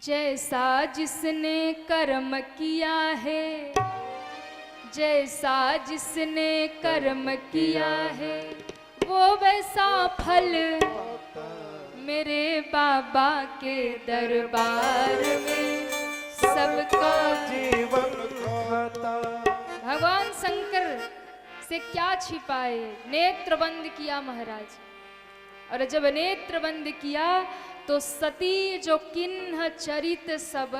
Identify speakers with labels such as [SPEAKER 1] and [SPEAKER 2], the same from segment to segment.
[SPEAKER 1] जैसा जिसने कर्म किया है, जैसा जिसने कर्म किया है वो वैसा फल मेरे बाबा के दरबार में सबका
[SPEAKER 2] जीवन खाता।
[SPEAKER 1] भगवान शंकर से क्या छिपाए, नेत्र बंद किया महाराज। और जब नेत्र बंद किया तो सती जो किन्ह चरित सब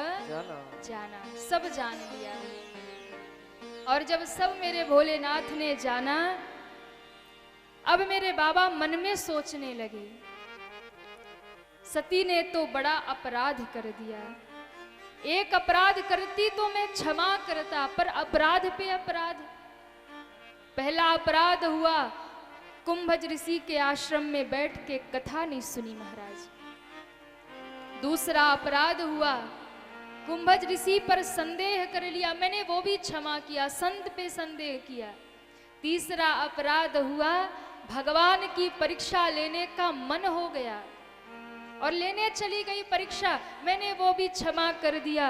[SPEAKER 1] जाना, सब जान लिया। और जब सब मेरे भोलेनाथ ने जाना, अब मेरे बाबा मन में सोचने लगे, सती ने तो बड़ा अपराध कर दिया। एक अपराध करती तो मैं क्षमा करता, पर अपराध पे अपराध। पहला अपराध हुआ, कुंभज ऋषि के आश्रम में बैठ के कथा नहीं सुनी महाराज। दूसरा अपराध हुआ, कुंभज ऋषि पर संदेह कर लिया, मैंने वो भी क्षमा किया, संत पे संदेह किया। तीसरा अपराध हुआ, भगवान की परीक्षा लेने का मन हो गया और लेने चली गई परीक्षा, मैंने वो भी क्षमा कर दिया।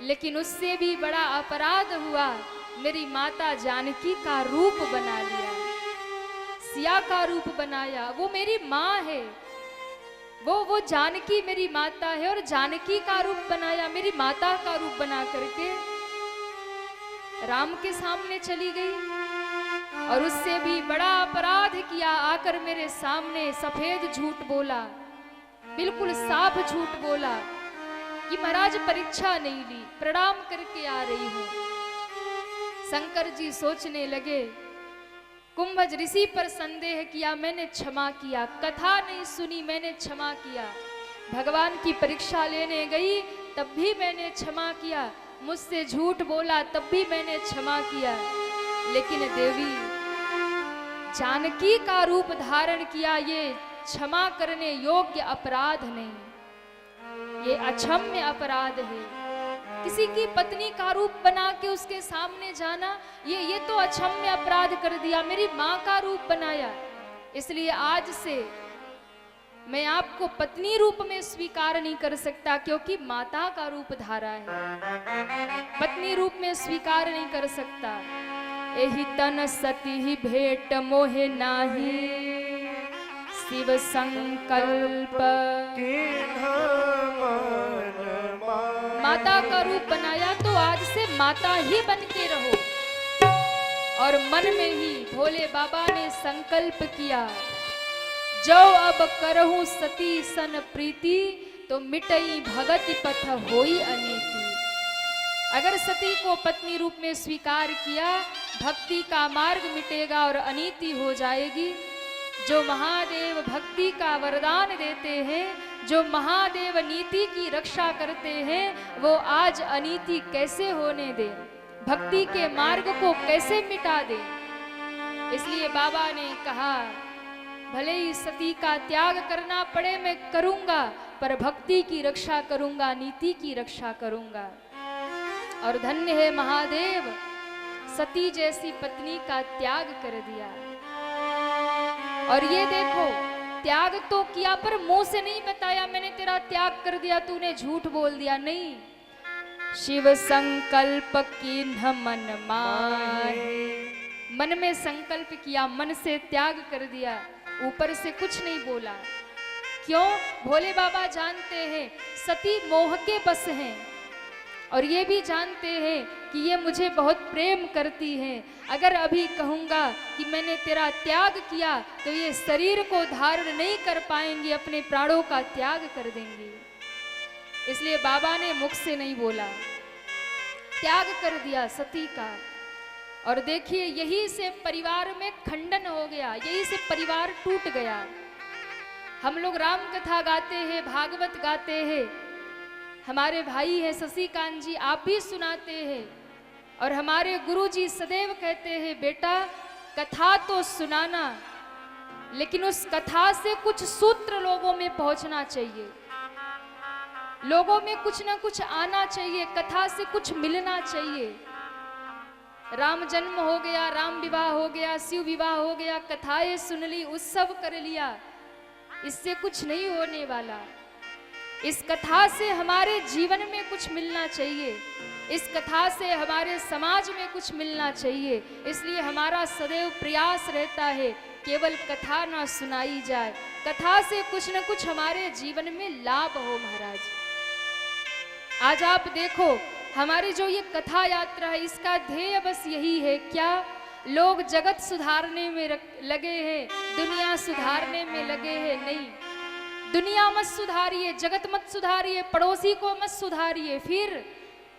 [SPEAKER 1] लेकिन उससे भी बड़ा अपराध हुआ, मेरी माता जानकी का रूप बना लिया, सिया का रूप बनाया। वो मेरी माँ है, वो जानकी मेरी माता है और जानकी का रूप बनाया, मेरी माता का रूप बना करके राम के सामने चली गई। और उससे भी बड़ा अपराध किया, आकर मेरे सामने सफेद झूठ बोला, बिल्कुल साफ झूठ बोला कि महाराज परीक्षा नहीं ली, प्रणाम करके आ रही हूं। शंकर जी सोचने लगे, कुंभज ऋषि पर संदेह किया, मैंने क्षमा किया, कथा नहीं सुनी, मैंने क्षमा किया, भगवान की परीक्षा लेने गई तब भी मैंने क्षमा किया, मुझसे झूठ बोला तब भी मैंने क्षमा किया। लेकिन देवी जानकी का रूप धारण किया, ये क्षमा करने योग्य अपराध नहीं, ये अक्षम्य अपराध है। किसी की पत्नी का रूप बना के उसके सामने जाना, ये तो अक्षम्य अपराध कर दिया, मेरी माँ का रूप बनाया। इसलिए आज से मैं आपको पत्नी रूप में स्वीकार नहीं कर सकता, क्योंकि माता का रूप धारा है, पत्नी रूप में स्वीकार नहीं कर सकता। एहि तन सती ही भेंट मोहे नाही, शिव संकल्प माता का रूप बनाया, तो आज से माता ही बन के रहो। और मन में ही भोले बाबा ने संकल्प किया, जो अब करहूं सती सन प्रीति, तो मिटई भगति पथ होई अनीति। अगर सती को पत्नी रूप में स्वीकार किया, भक्ति का मार्ग मिटेगा और अनीति हो जाएगी। जो महादेव भक्ति का वरदान देते हैं, जो महादेव नीति की रक्षा करते हैं, वो आज अनीति कैसे होने दे, भक्ति के मार्ग को कैसे मिटा दे। इसलिए बाबा ने कहा, भले ही सती का त्याग करना पड़े मैं करूंगा, पर भक्ति की रक्षा करूंगा, नीति की रक्षा करूंगा। और धन्य है महादेव, सती जैसी पत्नी का त्याग कर दिया। और ये देखो, त्याग तो किया पर मुंह से नहीं बताया मैंने तेरा त्याग कर दिया, तूने झूठ बोल दिया, नहीं। शिव संकल्प कीन्ह मन माहे, मन में संकल्प किया, मन से त्याग कर दिया, ऊपर से कुछ नहीं बोला। क्यों? भोले बाबा जानते हैं सती मोह के बस हैं, और ये भी जानते हैं कि ये मुझे बहुत प्रेम करती हैं। अगर अभी कहूँगा कि मैंने तेरा त्याग किया, तो ये शरीर को धारण नहीं कर पाएंगी, अपने प्राणों का त्याग कर देंगी। इसलिए बाबा ने मुख से नहीं बोला, त्याग कर दिया सती का। और देखिए, यही से परिवार में खंडन हो गया, यही से परिवार टूट गया। हम लोग राम कथा गाते हैं, भागवत गाते हैं, हमारे भाई है शशिकांत जी, आप भी सुनाते हैं, और हमारे गुरुजी सदैव कहते हैं, बेटा कथा तो सुनाना, लेकिन उस कथा से कुछ सूत्र लोगों में पहुंचना चाहिए, लोगों में कुछ ना कुछ आना चाहिए, कथा से कुछ मिलना चाहिए। राम जन्म हो गया, राम विवाह हो गया, शिव विवाह हो गया, कथाएं सुन ली, उत्सव कर लिया, इससे कुछ नहीं होने वाला। इस कथा से हमारे जीवन में कुछ मिलना चाहिए, इस कथा से हमारे समाज में कुछ मिलना चाहिए। इसलिए हमारा सदैव प्रयास रहता है केवल कथा ना सुनाई जाए, कथा से कुछ न कुछ हमारे जीवन में लाभ हो। महाराज आज आप देखो हमारी जो ये कथा यात्रा है, इसका ध्येय बस यही है क्या? लोग जगत सुधारने में लगे हैं, दुनिया सुधारने में लगे हैं। नहीं, दुनिया मत सुधारिए, जगत मत सुधारिए, पड़ोसी को मत सुधारिए, फिर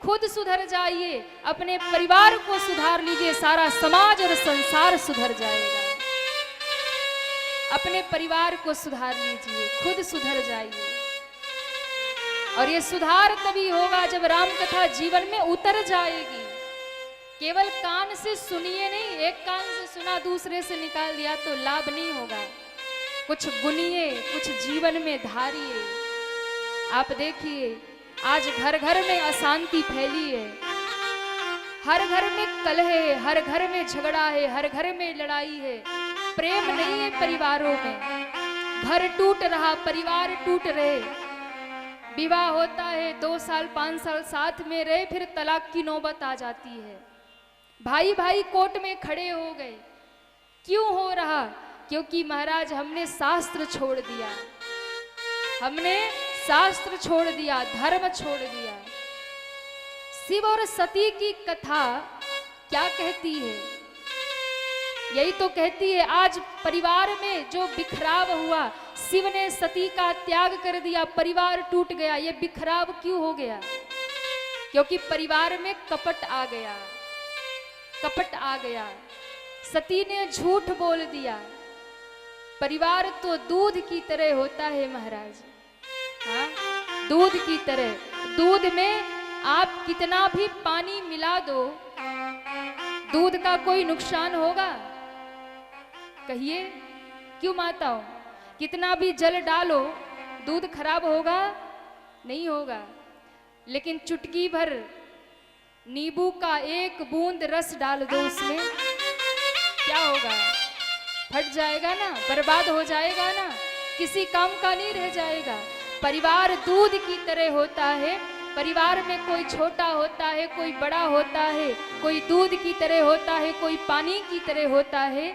[SPEAKER 1] खुद सुधर जाइए, अपने परिवार को सुधार लीजिए, सारा समाज और संसार सुधर जाएगा। अपने परिवार को सुधार लीजिए, खुद सुधर जाइए। और ये सुधार तभी होगा जब राम कथा जीवन में उतर जाएगी। केवल कान से सुनिए नहीं, एक कान से सुना दूसरे से निकाल दिया तो लाभ नहीं होगा। कुछ गुनिए, कुछ जीवन में धारिए। आप देखिए आज घर घर में अशांति फैली है, हर घर में कलह है, हर घर में झगड़ा है, हर घर में लड़ाई है, प्रेम नहीं है परिवारों में। घर टूट रहा, परिवार टूट रहे। विवाह होता है, 2 साल 5 साल साथ में रहे, फिर तलाक की नौबत आ जाती है। भाई भाई कोर्ट में खड़े हो गए। क्यों हो रहा? क्योंकि महाराज हमने शास्त्र छोड़ दिया, हमने शास्त्र छोड़ दिया, धर्म छोड़ दिया। शिव और सती की कथा क्या कहती है? यही तो कहती है आज परिवार में जो बिखराव हुआ, शिव ने सती का त्याग कर दिया, परिवार टूट गया। ये बिखराव क्यों हो गया? क्योंकि परिवार में कपट आ गया, कपट आ गया। सती ने झूठ बोल दिया। परिवार तो दूध की तरह होता है महाराज, हाँ, दूध की तरह। दूध में आप कितना भी पानी मिला दो, दूध का कोई नुकसान होगा? कहिए, क्यों माताओं? कितना भी जल डालो, दूध खराब होगा? नहीं होगा। लेकिन चुटकी भर नींबू का 1 बूंद रस डाल दो उसमें, क्या होगा? फट जाएगा ना, बर्बाद हो जाएगा ना, किसी काम का नहीं रह जाएगा। परिवार दूध की तरह होता है। परिवार में कोई छोटा होता है, कोई बड़ा होता है, कोई दूध की तरह होता है, कोई पानी की तरह होता है।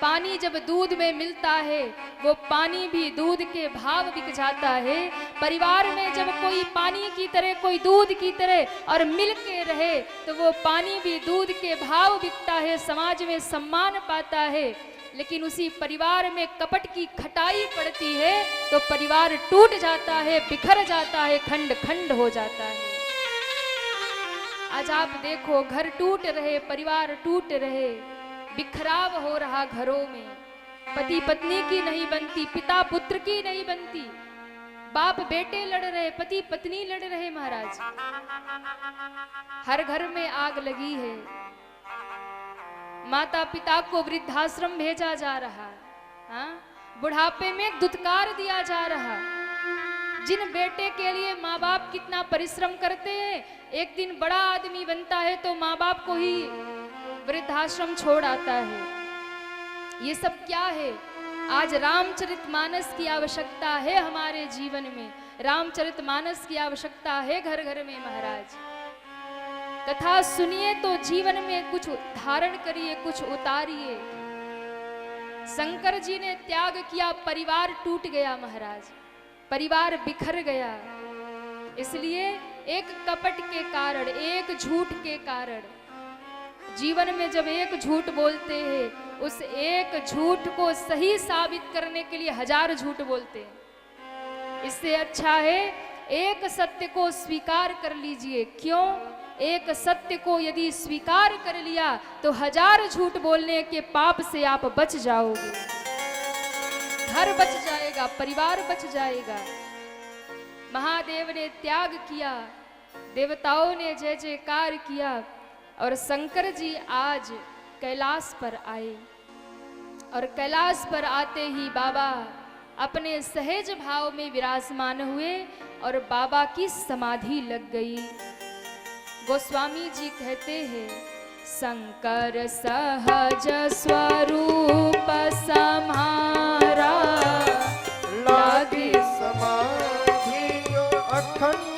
[SPEAKER 1] पानी जब दूध में मिलता है, वो पानी भी दूध के भाव बिक जाता है। परिवार में जब कोई पानी की तरह, कोई दूध की तरह और मिल के रहे, तो वो पानी भी दूध के भाव बिकता है, समाज में सम्मान पाता है। लेकिन उसी परिवार में कपट की खटाई पड़ती है तो परिवार टूट जाता है, बिखर जाता है, खंड खंड हो जाता है। आज आप देखो घर टूट रहे, परिवार टूट रहे, बिखराव हो रहा घरों में। पति पत्नी की नहीं बनती, पिता पुत्र की नहीं बनती, बाप बेटे लड़ रहे, पति पत्नी लड़ रहे। महाराज हर घर में आग लगी है। माता पिता को वृद्धाश्रम भेजा जा रहा, हाँ, बुढ़ापे में दुत्कार दिया जा रहा। जिन बेटे के लिए माँ बाप कितना परिश्रम करते हैं, एक दिन बड़ा आदमी बनता है तो माँ बाप को ही वृद्धाश्रम छोड़ आता है। ये सब क्या है? आज रामचरितमानस की आवश्यकता है हमारे जीवन में, रामचरितमानस की आवश्यकता है घर घर में। महाराज कथा सुनिए तो जीवन में कुछ धारण करिए, कुछ उतारिए। शंकर जी ने त्याग किया, परिवार टूट गया महाराज, परिवार बिखर गया। इसलिए एक कपट के कारण, एक झूठ के कारण, जीवन में जब एक झूठ बोलते हैं, उस एक झूठ को सही साबित करने के लिए 1000 झूठ बोलते हैं। इससे अच्छा है एक सत्य को स्वीकार कर लीजिए। क्यों? एक सत्य को यदि स्वीकार कर लिया तो 1000 झूठ बोलने के पाप से आप बच जाओगे। घर बच जाएगा, परिवार बच जाएगा। महादेव ने त्याग किया, देवताओं ने जय जयकार किया और शंकर जी आज कैलाश पर आए। और कैलाश पर आते ही बाबा अपने सहज भाव में विराजमान हुए और बाबा की समाधि लग गई। गोस्वामी जी कहते हैं, शंकर सहज स्वरूप सम्हारा,
[SPEAKER 2] लागी समाधि अखंड